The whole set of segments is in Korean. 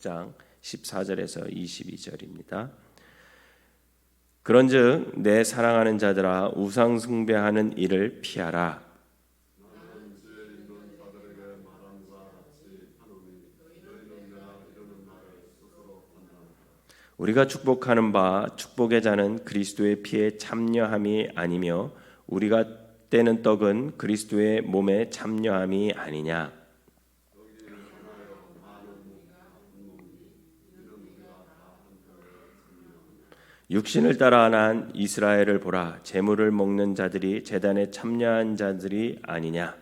장 14절에서 22절입니다. 그런즉 내 사랑하는 자들아 우상 숭배하는 일을 피하라. 우리가 축복하는 바 축복의 자는 그리스도의 피에 참여함이 아니며 우리가 떼는 떡은 그리스도의 몸에 참여함이 아니냐. 육신을 따라 난 이스라엘을 보라. 제물을 먹는 자들이 제단에 참여한 자들이 아니냐.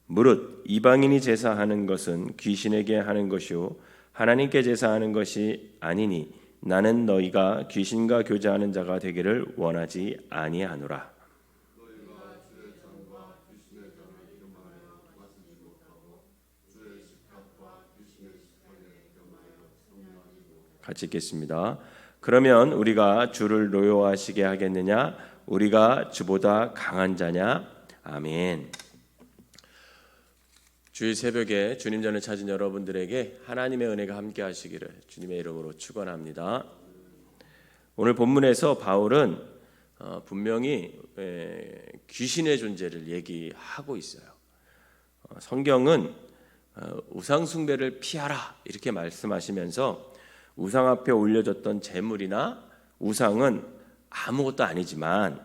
무릇 이방인이 제사하는 것은 귀신에게 하는 것이요 하나님께 제사하는 것이 아니니 나는 너희가 귀신과 교제하는 자가 되기를 원하지 아니하노라. 같이 읽겠습니다. 그러면 우리가 주를 노여워하시게 하겠느냐? 우리가 주보다 강한 자냐? 아멘. 주일 새벽에 주님 전을 찾은 여러분들에게 하나님의 은혜가 함께 하시기를 주님의 이름으로 축원합니다. 오늘 본문에서 바울은 분명히 귀신의 존재를 얘기하고 있어요. 성경은 우상 숭배를 피하라 이렇게 말씀하시면서 우상 앞에 올려졌던 제물이나 우상은 아무것도 아니지만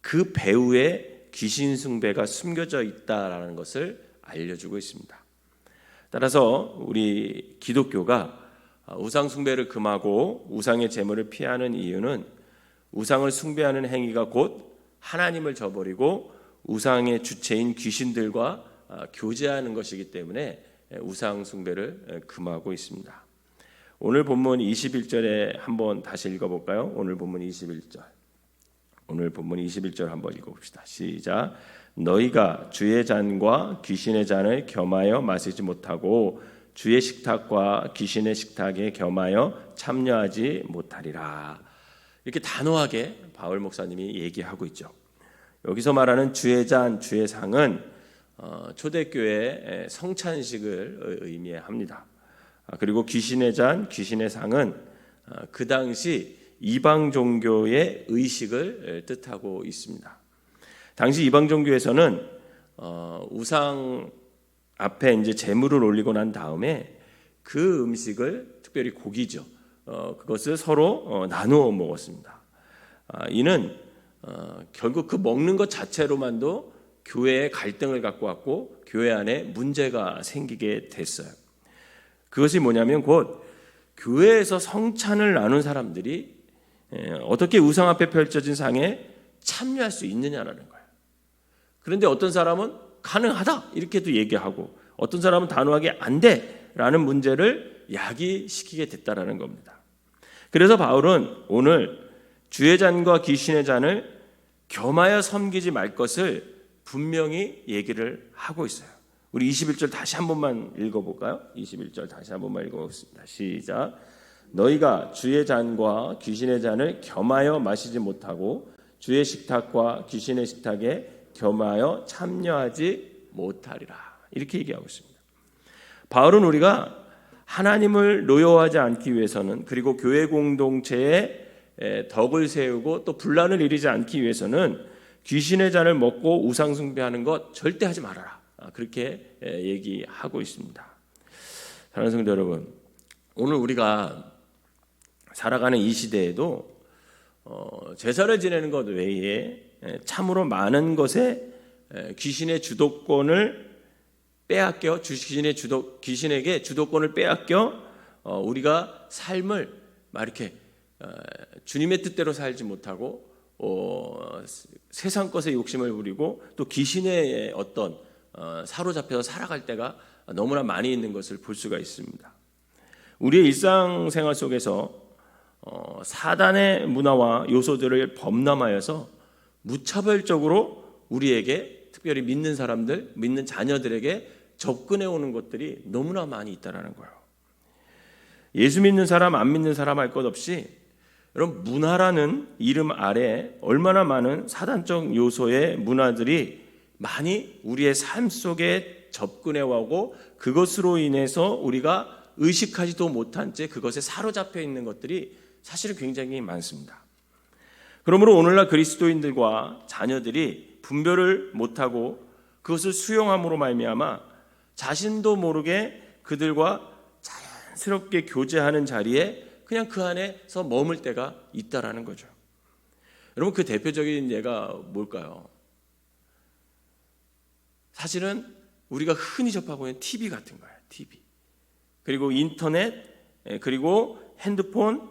그 배후에 귀신 숭배가 숨겨져 있다라는 것을 알려주고 있습니다. 따라서 우리 기독교가 우상 숭배를 금하고 우상의 제물을 피하는 이유는 우상을 숭배하는 행위가 곧 하나님을 저버리고 우상의 주체인 귀신들과 교제하는 것이기 때문에 우상 숭배를 금하고 있습니다. 오늘 본문 21절에 한번 다시 읽어볼까요? 오늘 본문 21절 한번 읽어봅시다. 시작. 너희가 주의 잔과 귀신의 잔을 겸하여 마시지 못하고 주의 식탁과 귀신의 식탁에 겸하여 참여하지 못하리라. 이렇게 단호하게 바울 목사님이 얘기하고 있죠. 여기서 말하는 주의 잔, 주의 상은 초대교회의 성찬식을 의미합니다. 그리고 귀신의 잔, 귀신의 상은 그 당시 이방 종교의 의식을 뜻하고 있습니다. 당시 이방 종교에서는 우상 앞에 이제 제물을 올리고 난 다음에 그 음식을 특별히 고기죠. 그것을 서로 나누어 먹었습니다. 이는 결국 그 먹는 것 자체로만도 교회에 갈등을 갖고 왔고 교회 안에 문제가 생기게 됐어요. 그것이 뭐냐면 곧 교회에서 성찬을 나눈 사람들이 어떻게 우상 앞에 펼쳐진 상에 참여할 수 있느냐라는 거예요. 그런데 어떤 사람은 가능하다 이렇게도 얘기하고 어떤 사람은 단호하게 안 돼라는 문제를 야기시키게 됐다라는 겁니다. 그래서 바울은 오늘 주의 잔과 귀신의 잔을 겸하여 섬기지 말 것을 분명히 얘기를 하고 있어요. 우리 21절 다시 한 번만 읽어볼까요? 21절 다시 한 번만 읽어보겠습니다. 시작. 너희가 주의 잔과 귀신의 잔을 겸하여 마시지 못하고 주의 식탁과 귀신의 식탁에 겸하여 참여하지 못하리라. 이렇게 얘기하고 있습니다. 바울은 우리가 하나님을 노여워하지 않기 위해서는 그리고 교회 공동체에 덕을 세우고 또 분란을 일으키지 않기 위해서는 귀신의 잔을 먹고 우상 숭배하는 것 절대 하지 말아라. 그렇게 얘기하고 있습니다. 사랑하는 성도 여러분, 오늘 우리가 살아가는 이 시대에도 제사를 지내는 것 외에 참으로 많은 것에 귀신의 주도권을 빼앗겨 귀신에게 주도권을 빼앗겨 우리가 삶을 막 이렇게 주님의 뜻대로 살지 못하고 세상 것에 욕심을 부리고 또 귀신의 어떤 사로잡혀서 살아갈 때가 너무나 많이 있는 것을 볼 수가 있습니다. 우리의 일상생활 속에서 사단의 문화와 요소들을 범람하여서 무차별적으로 우리에게 특별히 믿는 사람들, 믿는 자녀들에게 접근해 오는 것들이 너무나 많이 있다는 거예요. 예수 믿는 사람, 안 믿는 사람 할 것 없이 여러분 문화라는 이름 아래 얼마나 많은 사단적 요소의 문화들이 많이 우리의 삶 속에 접근해 오고 그것으로 인해서 우리가 의식하지도 못한 채 그것에 사로잡혀 있는 것들이 사실은 굉장히 많습니다. 그러므로 오늘날 그리스도인들과 자녀들이 분별을 못하고 그것을 수용함으로 말미암아 자신도 모르게 그들과 자연스럽게 교제하는 자리에 그냥 그 안에서 머물 때가 있다라는 거죠. 여러분, 그 대표적인 예가 뭘까요? 사실은 우리가 흔히 접하고 있는 TV 같은 거예요. TV. 그리고 인터넷, 그리고 핸드폰,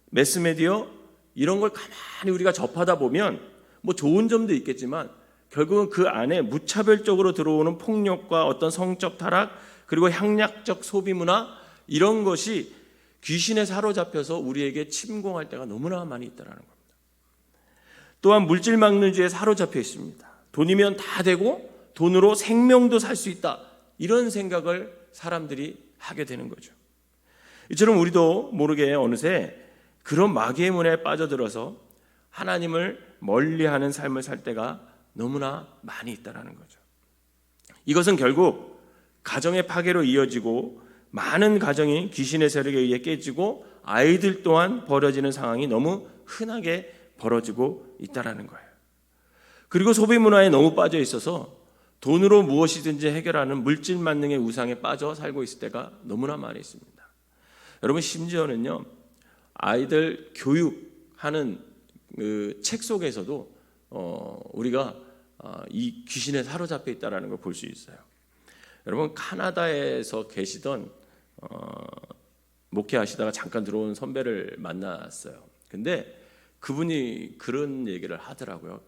매스미디어 이런 걸 가만히 우리가 접하다 보면 뭐 좋은 점도 있겠지만 결국은 그 안에 무차별적으로 들어오는 폭력과 어떤 성적 타락 그리고 향락적 소비 문화 이런 것이 귀신에 사로잡혀서 우리에게 침공할 때가 너무나 많이 있다는 겁니다. 또한 물질 망르주에 사로잡혀 있습니다. 돈이면 다 되고 돈으로 생명도 살 수 있다. 이런 생각을 사람들이 하게 되는 거죠. 이처럼 우리도 모르게 어느새 그런 마귀의 문에 빠져들어서 하나님을 멀리하는 삶을 살 때가 너무나 많이 있다는 거죠. 이것은 결국 가정의 파괴로 이어지고 많은 가정이 귀신의 세력에 의해 깨지고 아이들 또한 버려지는 상황이 너무 흔하게 벌어지고 있다는 거예요. 그리고 소비 문화에 너무 빠져 있어서 돈으로 무엇이든지 해결하는 물질 만능의 우상에 빠져 살고 있을 때가 너무나 많이 있습니다. 여러분, 심지어는요, 아이들 교육하는 그 책 속에서도 우리가 이 귀신에 사로잡혀 있다는 걸 볼 수 있어요. 여러분, 카나다에서 계시던 목회하시다가 잠깐 들어온 선배를 만났어요. 근데 그분이 그런 얘기를 하더라고요.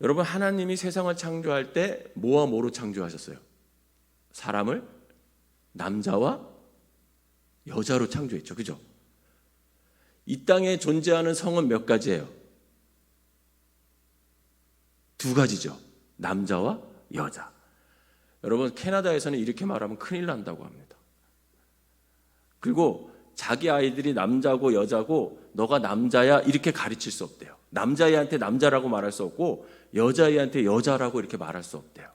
여러분, 하나님이 세상을 창조할 때 뭐와 뭐로 창조하셨어요? 사람을 남자와 여자로 창조했죠. 그죠? 이 땅에 존재하는 성은 몇 가지예요? 두 가지죠. 남자와 여자. 여러분, 캐나다에서는 이렇게 말하면 큰일 난다고 합니다. 그리고 자기 아이들이 남자고 여자고 너가 남자야 이렇게 가르칠 수 없대요. 남자애한테 남자라고 말할 수 없고 여자애한테 여자라고 이렇게 말할 수 없대요.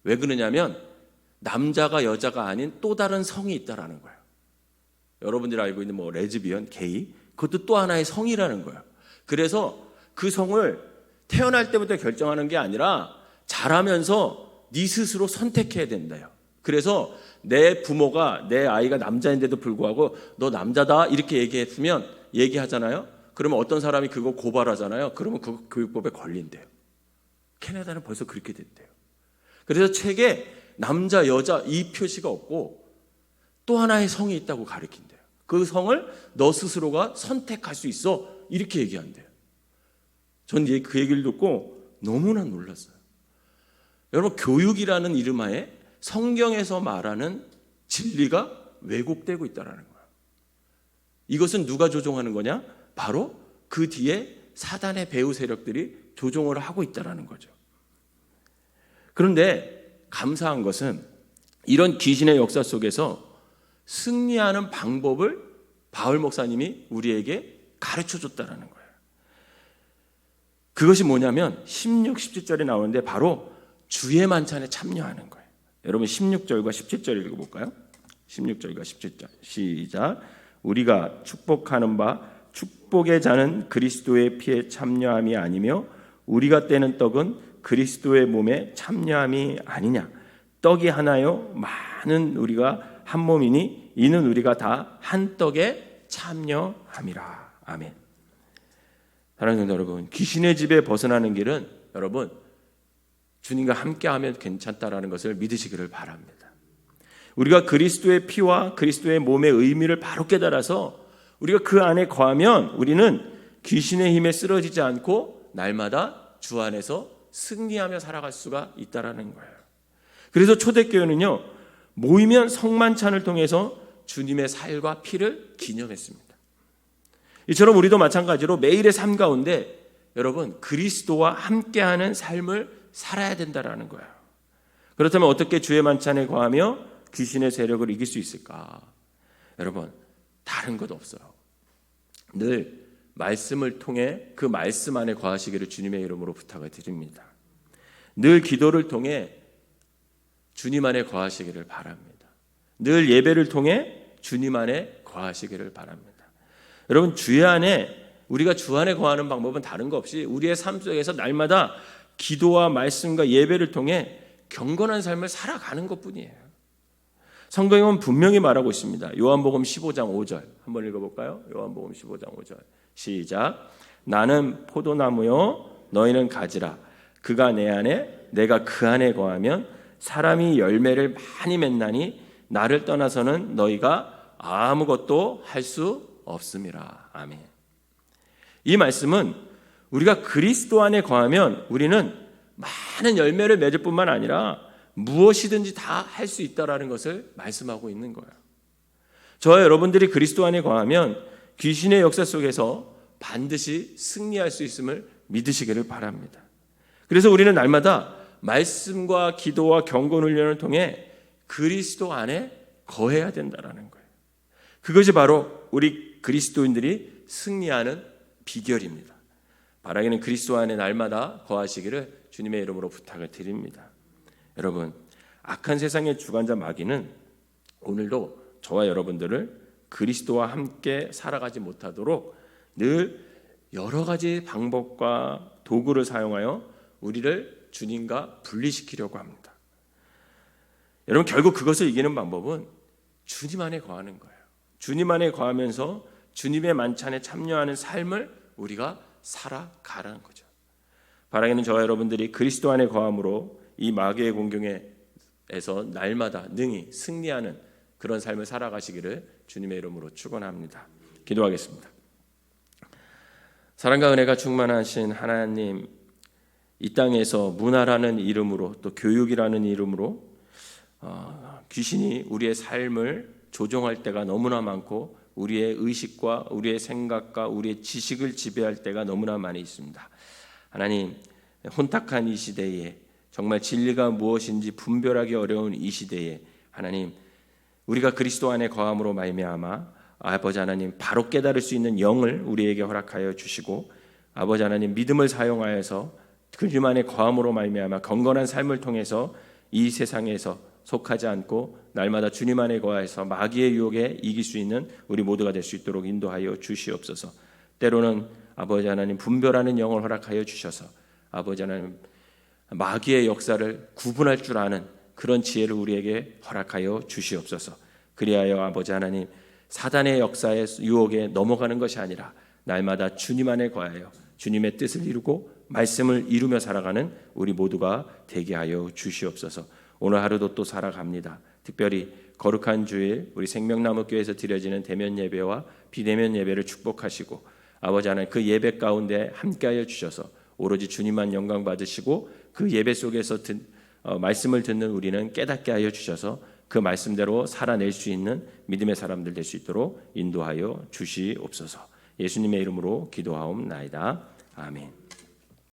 왜 그러냐면 남자가 여자가 아닌 또 다른 성이 있다라는 거예요. 여러분들이 알고 있는 뭐 레즈비언, 게이, 그것도 또 하나의 성이라는 거예요. 그래서 그 성을 태어날 때부터 결정하는 게 아니라 자라면서 네 스스로 선택해야 된다요. 그래서 내 부모가 내 아이가 남자인데도 불구하고 너 남자다 이렇게 얘기하잖아요. 그러면 어떤 사람이 그거 고발하잖아요. 그러면 그거 교육법에 걸린대요. 캐나다는 벌써 그렇게 됐대요. 그래서 책에 남자, 여자 이 표시가 없고 또 하나의 성이 있다고 가르친대요. 그 성을 너 스스로가 선택할 수 있어 이렇게 얘기한대요. 전 그 얘기를 듣고 너무나 놀랐어요. 여러분, 교육이라는 이름하에 성경에서 말하는 진리가 왜곡되고 있다는 거예요. 이것은 누가 조종하는 거냐? 바로 그 뒤에 사단의 배후 세력들이 조종을 하고 있다는 거죠. 그런데 감사한 것은 이런 귀신의 역사 속에서 승리하는 방법을 바울 목사님이 우리에게 가르쳐줬다는 거예요. 그것이 뭐냐면 16, 17절에 나오는데 바로 주의 만찬에 참여하는 거예요. 여러분 16절과 17절 읽어볼까요? 16절과 17절 시작. 우리가 축복하는 바 축복의 잔은 그리스도의 피에 참여함이 아니며 우리가 떼는 떡은 그리스도의 몸에 참여함이 아니냐. 떡이 하나요 많은 우리가 한 몸이니 이는 우리가 다 한 떡에 참여함이라. 아멘. 사랑하는 성도 여러분, 귀신의 집에 벗어나는 길은 여러분 주님과 함께하면 괜찮다라는 것을 믿으시기를 바랍니다. 우리가 그리스도의 피와 그리스도의 몸의 의미를 바로 깨달아서 우리가 그 안에 거하면 우리는 귀신의 힘에 쓰러지지 않고 날마다 주 안에서 승리하며 살아갈 수가 있다라는 거예요. 그래서 초대교회는요, 모이면 성만찬을 통해서 주님의 살과 피를 기념했습니다. 이처럼 우리도 마찬가지로 매일의 삶 가운데 여러분 그리스도와 함께하는 삶을 살아야 된다라는 거예요. 그렇다면 어떻게 주의 만찬에 거하며 귀신의 세력을 이길 수 있을까? 여러분, 다른 것 없어요. 늘 말씀을 통해 그 말씀 안에 거하시기를 주님의 이름으로 부탁을 드립니다. 늘 기도를 통해 주님 안에 거하시기를 바랍니다. 늘 예배를 통해 주님 안에 거하시기를 바랍니다. 여러분, 주 안에 우리가 주 안에 거하는 방법은 다른 거 없이 우리의 삶 속에서 날마다 기도와 말씀과 예배를 통해 경건한 삶을 살아가는 것뿐이에요. 성경은 분명히 말하고 있습니다. 요한복음 15장 5절 한번 읽어볼까요? 요한복음 15장 5절 시작. 나는 포도나무요 너희는 가지라. 그가 내 안에 내가 그 안에 거하면 사람이 열매를 많이 맺나니 나를 떠나서는 너희가 아무것도 할 수 없음이라. 아멘. 이 말씀은 우리가 그리스도 안에 거하면 우리는 많은 열매를 맺을 뿐만 아니라 무엇이든지 다 할 수 있다라는 것을 말씀하고 있는 거예요. 저와 여러분들이 그리스도 안에 거하면 귀신의 역사 속에서 반드시 승리할 수 있음을 믿으시기를 바랍니다. 그래서 우리는 날마다 말씀과 기도와 경건 훈련을 통해 그리스도 안에 거해야 된다라는 거예요. 그것이 바로 우리 그리스도인들이 승리하는 비결입니다. 바라기는 그리스도 안에 날마다 거하시기를 주님의 이름으로 부탁을 드립니다. 여러분, 악한 세상의 주관자 마귀는 오늘도 저와 여러분들을 그리스도와 함께 살아가지 못하도록 늘 여러 가지 방법과 도구를 사용하여 우리를 주님과 분리시키려고 합니다. 여러분, 결국 그것을 이기는 방법은 주님 안에 거하는 거예요. 주님 안에 거하면서 주님의 만찬에 참여하는 삶을 우리가 살아가라는 거죠. 바라기는 저와 여러분들이 그리스도 안에 거함으로 이 마귀의 공경에서 날마다 능히 승리하는 그런 삶을 살아가시기를 주님의 이름으로 축원합니다. 기도하겠습니다. 사랑과 은혜가 충만하신 하나님, 이 땅에서 문화라는 이름으로 또 교육이라는 이름으로 귀신이 우리의 삶을 조종할 때가 너무나 많고 우리의 의식과 우리의 생각과 우리의 지식을 지배할 때가 너무나 많이 있습니다. 하나님, 혼탁한 이 시대에 정말 진리가 무엇인지 분별하기 어려운 이 시대에 하나님, 우리가 그리스도 안에 거함으로 말미암아 아버지 하나님 바로 깨달을 수 있는 영을 우리에게 허락하여 주시고 아버지 하나님 믿음을 사용하여서 주님 안에 거함으로 말미암아 건건한 삶을 통해서 이 세상에서 속하지 않고 날마다 주님 안에 거하여서 마귀의 유혹에 이길 수 있는 우리 모두가 될 수 있도록 인도하여 주시옵소서. 때로는 아버지 하나님 분별하는 영을 허락하여 주셔서 아버지 하나님 마귀의 역사를 구분할 줄 아는 그런 지혜를 우리에게 허락하여 주시옵소서. 그리하여 아버지 하나님 사단의 역사의 유혹에 넘어가는 것이 아니라 날마다 주님 안에 거하여 주님의 뜻을 이루고 말씀을 이루며 살아가는 우리 모두가 되게 하여 주시옵소서. 오늘 하루도 또 살아갑니다. 특별히 거룩한 주일 우리 생명나무교회에서 드려지는 대면 예배와 비대면 예배를 축복하시고 아버지 하나님 그 예배 가운데 함께하여 주셔서 오로지 주님만 영광 받으시고 그 예배 속에서 말씀을 듣는 우리는 깨닫게 하여 주셔서 그 말씀대로 살아낼 수 있는 믿음의 사람들 될 수 있도록 인도하여 주시옵소서. 예수님의 이름으로 기도하옵나이다. 아멘.